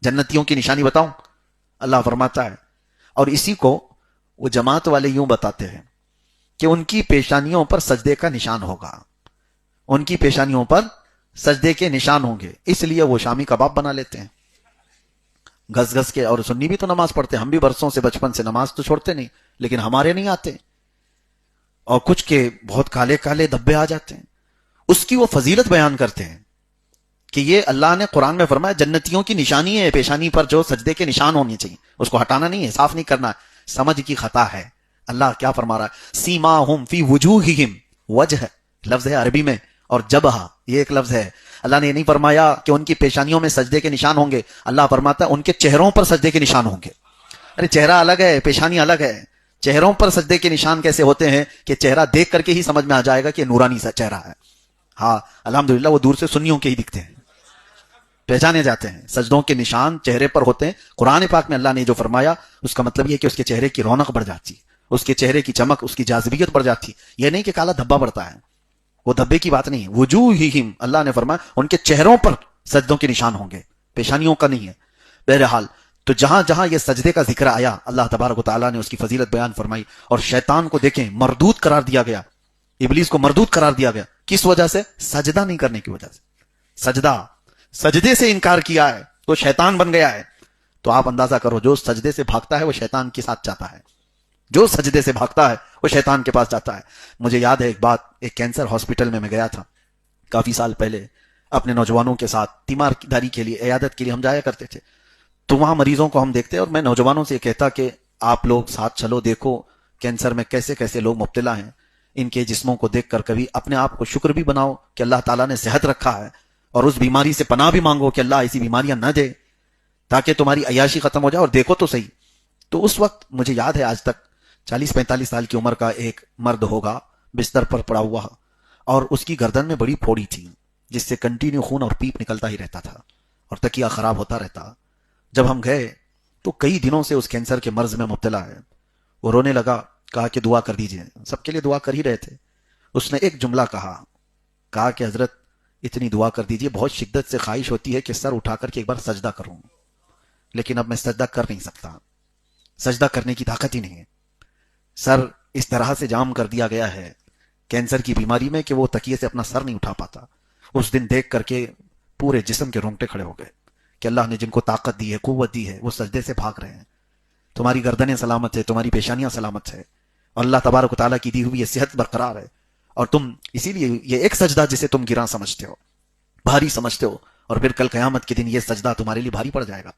جنتیوں کی نشانی بتاؤں؟ اللہ فرماتا ہے، اور اسی کو وہ جماعت والے یوں بتاتے ہیں کہ ان کی پیشانیوں پر سجدے کا نشان ہوگا، ان کی پیشانیوں پر سجدے کے نشان ہوں گے، اس لیے وہ شامی کباب بنا لیتے ہیں گھس گھس کے. اور سنی بھی تو نماز پڑھتے ہیں، ہم بھی برسوں سے بچپن سے نماز تو چھوڑتے نہیں، لیکن ہمارے نہیں آتے، اور کچھ کے بہت کالے کالے دھبے آ جاتے ہیں. اس کی وہ فضیلت بیان کرتے ہیں کہ یہ اللہ نے قرآن میں فرمایا جنتیوں کی نشانی ہے پیشانی پر جو سجدے کے نشان ہونے چاہیے، اس کو ہٹانا نہیں ہے، صاف نہیں کرنا ہے، سمجھ کی خطا ہے. اللہ کیا فرما رہا ہے؟ سیماہم فی وجوہہم، وجہ لفظ ہے عربی میں، اور جبہ یہ ایک لفظ ہے. اللہ نے یہ نہیں فرمایا کہ ان کی پیشانیوں میں سجدے کے نشان ہوں گے، اللہ فرماتا ہے ان کے چہروں پر سجدے کے نشان ہوں گے. ارے چہرہ الگ ہے، پیشانی الگ ہے. چہروں پر سجدے کے نشان کیسے ہوتے ہیں کہ چہرہ دیکھ کر کے ہی سمجھ میں آ جائے گا کہ نورانی سا چہرہ ہے. ہاں الحمدللہ وہ دور سے سنیوں کے ہی دکھتے ہیں، پہچانے جاتے ہیں. سجدوں کے نشان چہرے پر ہوتے ہیں. قرآن پاک میں اللہ نے جو فرمایا اس کا مطلب یہ کہ اس کے چہرے کی رونق بڑھ جاتی، اس کے چہرے کی چمک، اس کی جاذبیت بڑھ جاتی. یہ نہیں کہ کالا دھبا بڑھتا ہے، وہ دھبے کی بات نہیں ہے. وجوہہم، اللہ نے فرمایا ان کے چہروں پر سجدوں کے نشان ہوں گے، پیشانیوں کا نہیں ہے. بہرحال تو جہاں جہاں یہ سجدے کا ذکر آیا اللہ تبارک و تعالیٰ نے اس کی فضیلت بیان فرمائی. اور شیطان کو دیکھیں مردود قرار دیا گیا، ابلیس کو مردود قرار دیا گیا. کس وجہ سے؟ سجدہ نہیں کرنے کی وجہ سے. سجدے سے انکار کیا ہے تو شیطان بن گیا ہے. تو آپ اندازہ کرو جو سجدے سے بھاگتا ہے وہ شیطان کے ساتھ جاتا ہے، جو سجدے سے بھاگتا ہے وہ شیطان کے پاس جاتا ہے. مجھے یاد ہے ایک بات، ایک کینسر ہاسپٹل میں گیا تھا کافی سال پہلے اپنے نوجوانوں کے ساتھ، تیمارداری کے لیے، عیادت کے لیے ہم جایا کرتے تھے. تو وہاں مریضوں کو ہم دیکھتے، اور میں نوجوانوں سے کہتا کہ آپ لوگ ساتھ چلو، دیکھو کینسر میں کیسے کیسے لوگ مبتلا ہیں، ان کے جسموں کو دیکھ کر کبھی اپنے آپ کو شکر بھی بناؤ کہ اللہ تعالیٰ نے صحت رکھا ہے، اور اس بیماری سے پناہ بھی مانگو کہ اللہ ایسی بیماریاں نہ دے تاکہ تمہاری عیاشی ختم ہو جائے. اور دیکھو تو صحیح. تو اس وقت مجھے یاد ہے آج تک 40-45 سال کی عمر کا ایک مرد ہوگا، بستر پر پڑا ہوا، اور اس کی گردن میں بڑی پھوڑی تھی جس سے کنٹینیو خون اور پیپ نکلتا ہی رہتا تھا، اور تکیہ خراب ہوتا رہتا. جب ہم گئے تو کئی دنوں سے اس کینسر کے مرض میں مبتلا ہے. وہ رونے لگا، کہا کہ دعا کر دیجئے. سب کے لیے دعا کر ہی رہے تھے. اس نے ایک جملہ کہا کہ حضرت اتنی دعا کر دیجئے، بہت شدت سے خواہش ہوتی ہے کہ سر اٹھا کر کے ایک بار سجدہ کروں، لیکن اب میں سجدہ کر نہیں سکتا، سجدہ کرنے کی طاقت ہی نہیں ہے. سر اس طرح سے جام کر دیا گیا ہے کینسر کی بیماری میں کہ وہ تکیے سے اپنا سر نہیں اٹھا پاتا. اس دن دیکھ کر کے پورے جسم کے رونگٹے کھڑے ہو گئے کہ اللہ نے جن کو طاقت دی ہے، قوت دی ہے، وہ سجدے سے بھاگ رہے ہیں. تمہاری گردنیں سلامت ہے، تمہاری پیشانیاں سلامت ہے، اور اللہ تبارک و تعالیٰ کی دی ہوئی یہ صحت برقرار ہے. اور تم اسی لیے یہ ایک سجدہ جسے تم گراں سمجھتے ہو، بھاری سمجھتے ہو، اور پھر کل قیامت کے دن یہ سجدہ تمہارے لیے بھاری پڑ جائے گا.